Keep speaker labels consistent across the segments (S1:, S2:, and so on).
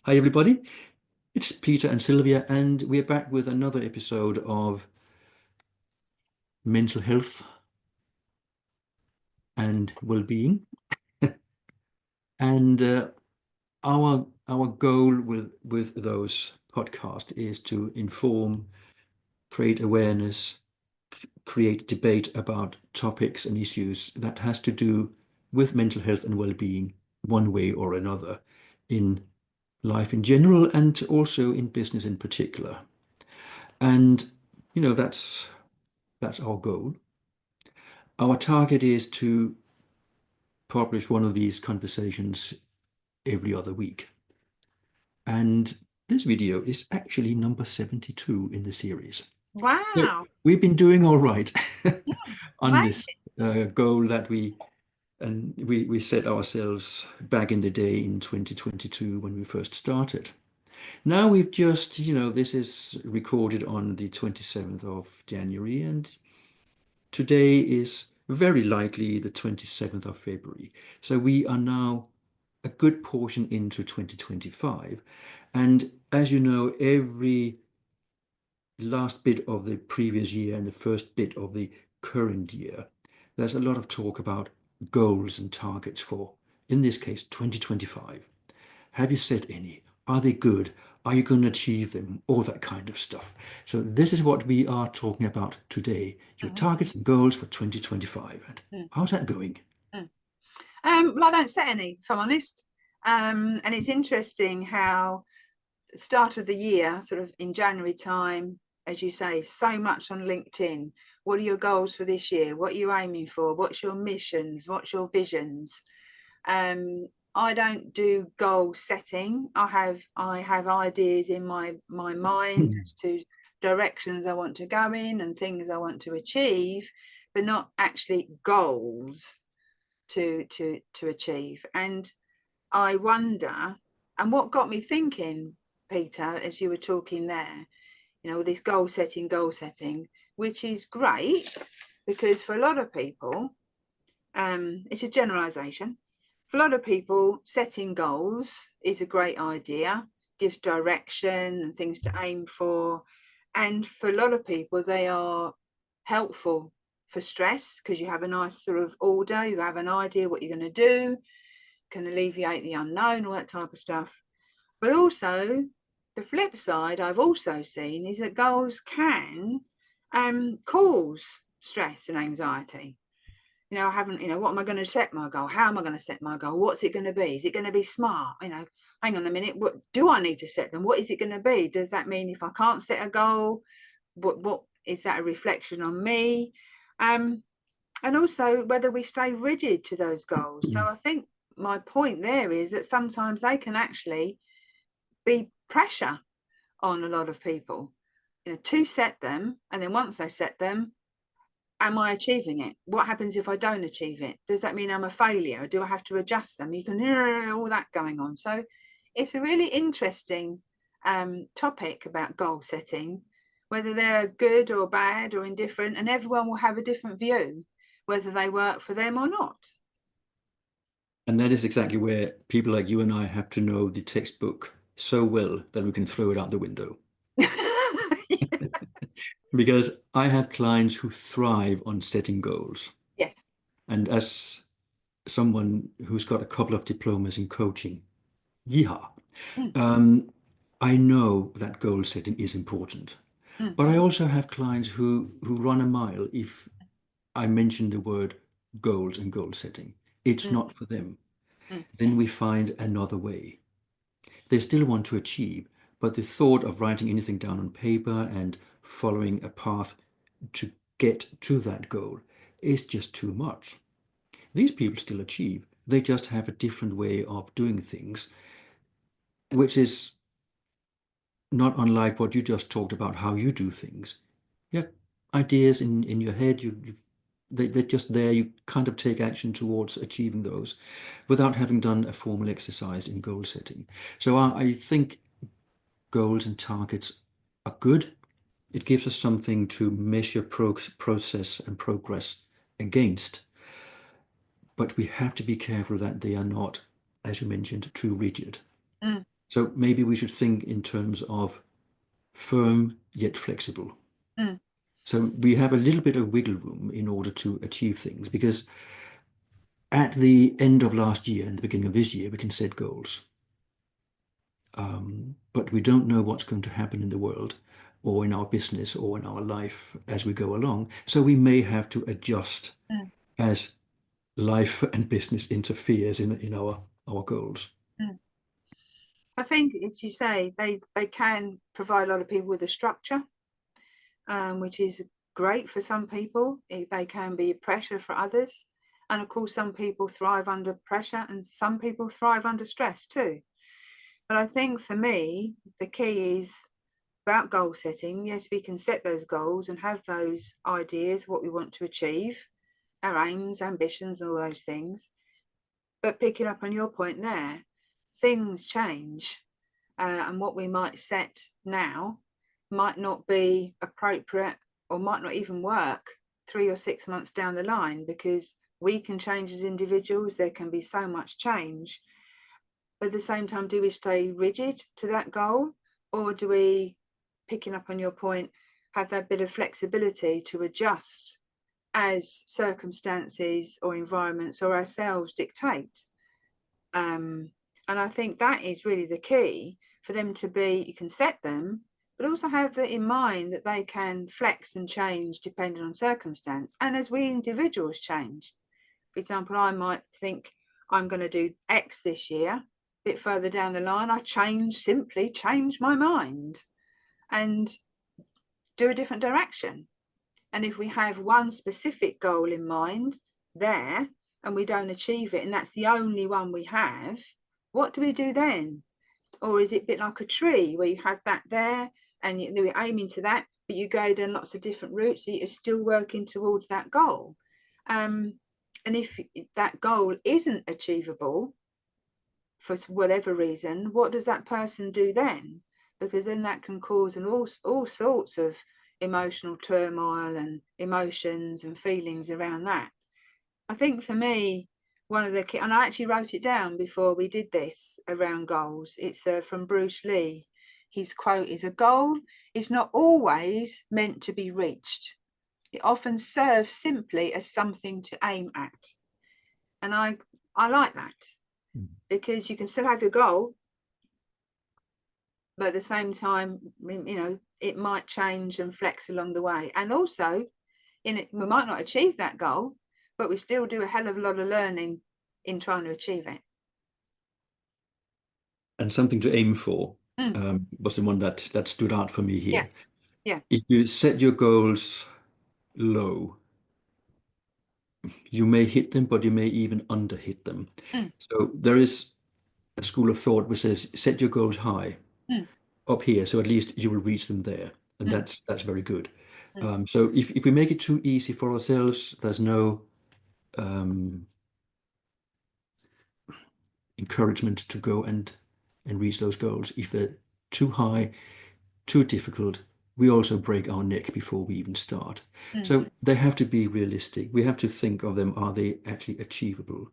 S1: Hi, everybody. It's Peter and Sylvia, and we're back with another episode of mental health and well-being. And our goal with those podcasts is to inform, create awareness, create debate about topics and issues that has to do with mental health and well-being one way or another in life in general and also in business in particular. And that's our goal. Our target is to publish one of these conversations every other week. And this video is actually number 72 in the series. So
S2: Wow.
S1: we've been doing all right
S2: Yeah,
S1: on this
S2: amazing.
S1: goal that we set ourselves back in the day in 2022 when we first started. Now we've just, this is recorded on the 27th of January, and today is very likely the 27th of February. So we are now a good portion into 2025. And as you know, every last bit of the previous year and the first bit of the current year, there's a lot of talk about goals and targets for, in this case, 2025. Have you set any? Are they good? Are you going to achieve them? All that kind of stuff. So this is what we are talking about today. Your
S2: Mhm,
S1: targets and goals for 2025. And
S2: mm,
S1: how's that going?
S2: mm. Well, I don't set any, if I'm honest. And it's interesting how the start of the year, sort of in January time, as you say, so much on LinkedIn. What are your goals for this year? What are you aiming for? What's your missions? What's your visions? I don't do goal setting. I have ideas in my mind
S1: Hmm.
S2: as to directions I want to go in and things I want to achieve, but not actually goals to achieve. And I wonder, and what got me thinking, Peter, as you were talking there, this goal setting, which is great because for a lot of people, it's a generalization. For a lot of people, setting goals is a great idea, gives direction and things to aim for. And for a lot of people, they are helpful for stress because you have a nice sort of order, you have an idea what you're going to do, can alleviate the unknown, all that type of stuff. But also, the flip side I've also seen is that goals can cause stress and anxiety. I haven't, what am I going to set my goal? How am I going to set my goal? What's it going to be? Is it going to be smart? Hang on a minute. What do I need to set them? What is it going to be? Does that mean if I can't set a goal, what is that a reflection on me? And also whether we stay rigid to those goals. So I think my point there is that sometimes they can actually be pressure on a lot of people, to set them. And then once they've set them, am I achieving it? What happens if I don't achieve it? Does that mean I'm a failure? Do I have to adjust them? You can hear all that going on. So it's a really interesting topic about goal setting, whether they're good or bad or indifferent, and everyone will have a different view, whether they work for them or not.
S1: And that is exactly where people like you and I have to know the textbook so well that we can throw it out the window. Because I have clients who thrive on setting goals.
S2: Yes.
S1: And as someone who's got a couple of diplomas in coaching, yeehaw,
S2: Mm,
S1: um, I know that goal setting is important.
S2: mm,
S1: But I also have clients who run a mile if I mention the word goals and goal setting. It's
S2: mm,
S1: not for them.
S2: mm,
S1: Then we find another way. They still want to achieve, but the thought of writing anything down on paper and following a path to get to that goal is just too much. These people still achieve. They just have a different way of doing things, which is not unlike what you just talked about, how you do things. You have ideas in your head, they're just there. You kind of take action towards achieving those without having done a formal exercise in goal setting. So I think goals and targets are good. It gives us something to measure process and progress against. But we have to be careful that they are not, as you mentioned, too rigid.
S2: mm.
S1: So maybe we should think in terms of firm yet flexible.
S2: mm,
S1: So we have a little bit of wiggle room in order to achieve things because at the end of last year and the beginning of this year, we can set goals. But we don't know what's going to happen in the world or in our business or in our life as we go along. So we may have to adjust
S2: mm,
S1: as life and business interferes in our goals.
S2: mm. I think, as you say, they can provide a lot of people with a structure, which is great for some people. They can be a pressure for others. And of course, some people thrive under pressure and some people thrive under stress too. But I think for me, the key is about goal setting. Yes, we can set those goals and have those ideas, what we want to achieve, our aims, ambitions, all those things. But picking up on your point there, things change. And what we might set now might not be appropriate or might not even work 3 or 6 months down the line, because we can change as individuals. There can be so much change. But at the same time, do we stay rigid to that goal, or do we, picking up on your point, have that bit of flexibility to adjust as circumstances or environments or ourselves dictate? And I think that is really the key for them to be. You can set them, but also have that in mind that they can flex and change depending on circumstance. And as we individuals change, for example, I might think I'm going to do X this year. A bit further down the line, I simply change my mind and do a different direction. And if we have one specific goal in mind there and we don't achieve it, and that's the only one we have, what do we do then? Or is it a bit like a tree where you have that there and you're aiming to that, but you go down lots of different routes, so you're still working towards that goal? And if that goal isn't achievable for whatever reason, what does that person do then? Because then that can cause all sorts of emotional turmoil and emotions and feelings around that. I think for me, one of the key, and I actually wrote it down before we did this around goals. It's from Bruce Lee. His quote is, "A goal is not always meant to be reached. It often serves simply as something to aim at." And I like that, because you can still have your goal, but at the same time, it might change and flex along the way. And also, in it, we might not achieve that goal, but we still do a hell of a lot of learning in trying to achieve it.
S1: And something to aim for
S2: Mm,
S1: was the one that stood out for me
S2: yeah,
S1: here.
S2: yeah.
S1: If you set your goals low, you may hit them, but you may even underhit them.
S2: Mm,
S1: So there is a school of thought which says set your goals high
S2: mm,
S1: up here, so at least you will reach them there, and
S2: mm,
S1: that's very good.
S2: mm,
S1: So if we make it too easy for ourselves, there's no um, encouragement to go and reach those goals. If they're too high, too difficult, we also break our neck before we even start.
S2: mm,
S1: So they have to be realistic. We have to think of them, are they actually achievable?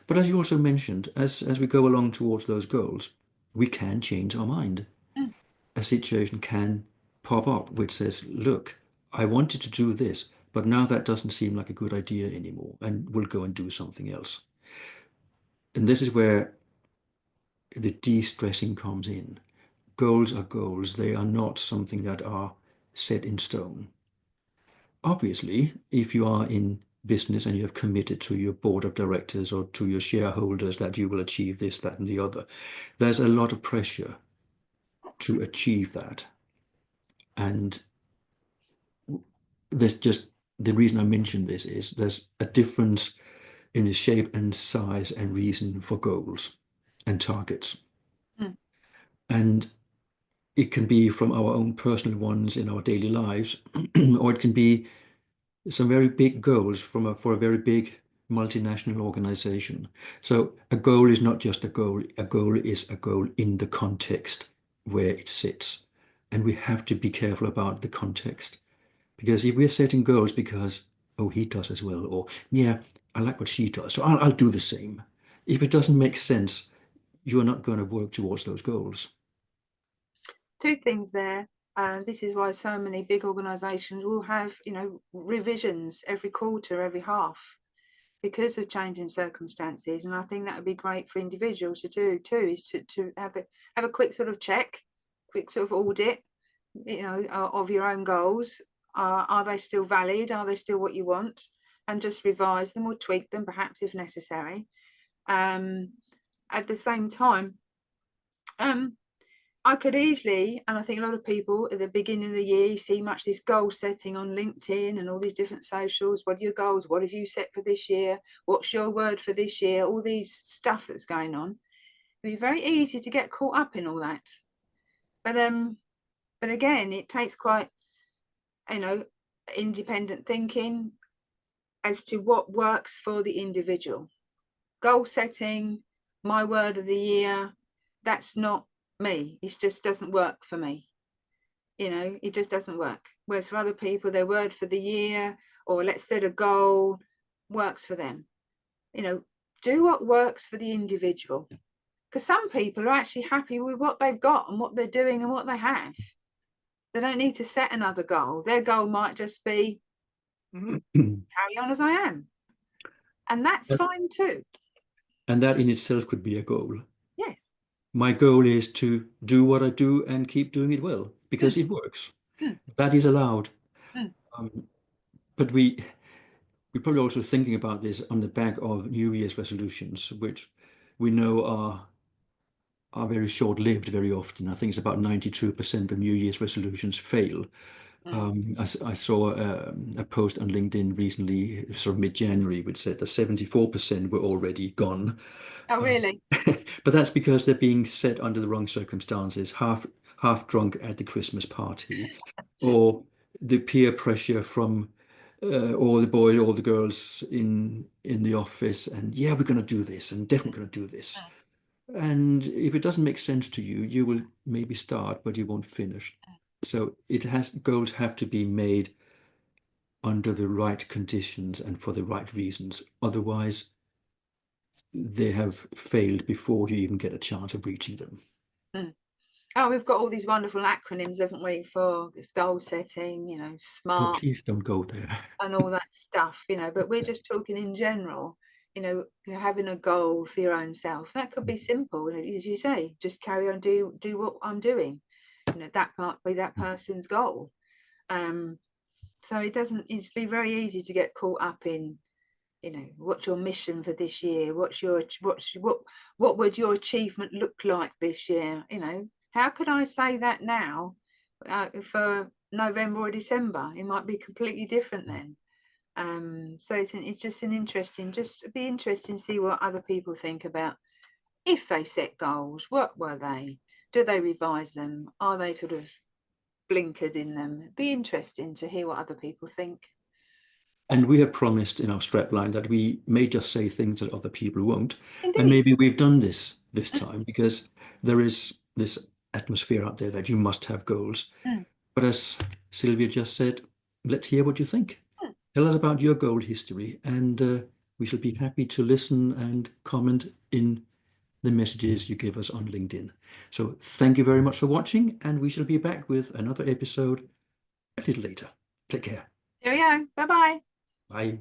S1: But as you also mentioned, as we go along towards those goals, we can change our mind.
S2: mm,
S1: A situation can pop up which says, look, I wanted to do this, but now that doesn't seem like a good idea anymore, and we'll go and do something else. And this is where the de-stressing comes in. Goals are goals. They are not something that are set in stone. Obviously, if you are in business and you have committed to your board of directors or to your shareholders that you will achieve this, that, and the other, there's a lot of pressure to achieve that. And there's just the reason I mention this is there's a difference in the shape and size and reason for goals and targets.
S2: mm,
S1: And it can be from our own personal ones in our daily lives, or it can be some very big goals for a very big multinational organization. So a goal is not just a goal. A goal is a goal in the context where it sits. And we have to be careful about the context. Because if we're setting goals because, oh, he does as well, or yeah, I like what she does, so I'll do the same. If it doesn't make sense, you're not going to work towards those goals.
S2: Two things there. This is why so many big organisations will have, revisions every quarter, every half, because of changing circumstances. And I think that would be great for individuals to do too, is to have a quick sort of check, quick sort of audit, of your own goals. Are they still valid? Are they still what you want? And just revise them or tweak them, perhaps if necessary. At the same time, I could easily, and I think a lot of people at the beginning of the year, you see much this goal setting on LinkedIn and all these different socials. What are your goals? What have you set for this year? What's your word for this year? All these stuff that's going on. It'd be very easy to get caught up in all that. But again, it takes quite, independent thinking as to what works for the individual. Goal setting, my word of the year, that's not me. It just doesn't work for me. It just doesn't work. Whereas for other people, their word for the year, or let's set a goal, works for them. Do what works for the individual. Because some people are actually happy with what they've got and what they're doing and what they have. They don't need to set another goal. Their goal might just be carry on as I am. And that's fine too.
S1: And that in itself could be a goal.
S2: Yes.
S1: My goal is to do what I do and keep doing it well because it works. That is allowed. But we're probably also thinking about this on the back of New Year's resolutions, which we know are very short-lived very often. I think it's about 92% of New Year's resolutions fail. I saw a post on LinkedIn recently, sort of mid-January, which said that 74% were already gone.
S2: Oh, really?
S1: But that's because they're being set under the wrong circumstances, half drunk at the Christmas party, or the peer pressure from all the boys, all the girls in the office, and yeah, we're going to do this, and definitely going to do this. And if it doesn't make sense to you, you will maybe start, but you won't finish. So goals have to be made under the right conditions and for the right reasons. Otherwise, they have failed before you even get a chance of reaching them.
S2: Oh, we've got all these wonderful acronyms, haven't we, for goal setting,
S1: Oh,
S2: SMART
S1: please don't go there.
S2: and all that stuff, but we're just talking in general, having a goal for your own self. That could be simple, as you say, just carry on, do what I'm doing. That might be that person's goal. So it's be very easy to get caught up in, what's your mission for this year? What would your achievement look like this year? How could I say that now for November or December? It might be completely different then. So it's just be interesting to see what other people think about if they set goals. What were they? Do they revise them? Are they sort of blinkered in them? Be interesting to hear what other people think.
S1: And we have promised in our strapline that we may just say things that other people won't.
S2: Indeed.
S1: And maybe we've done this time because there is this atmosphere out there that you must have goals. But as Sylvia just said, let's hear what you think. Tell us about your goal history, and we shall be happy to listen and comment in the messages you give us on LinkedIn. So thank you very much for watching, and we shall be back with another episode a little later. Take care.
S2: Here we go. Bye-bye.
S1: Bye.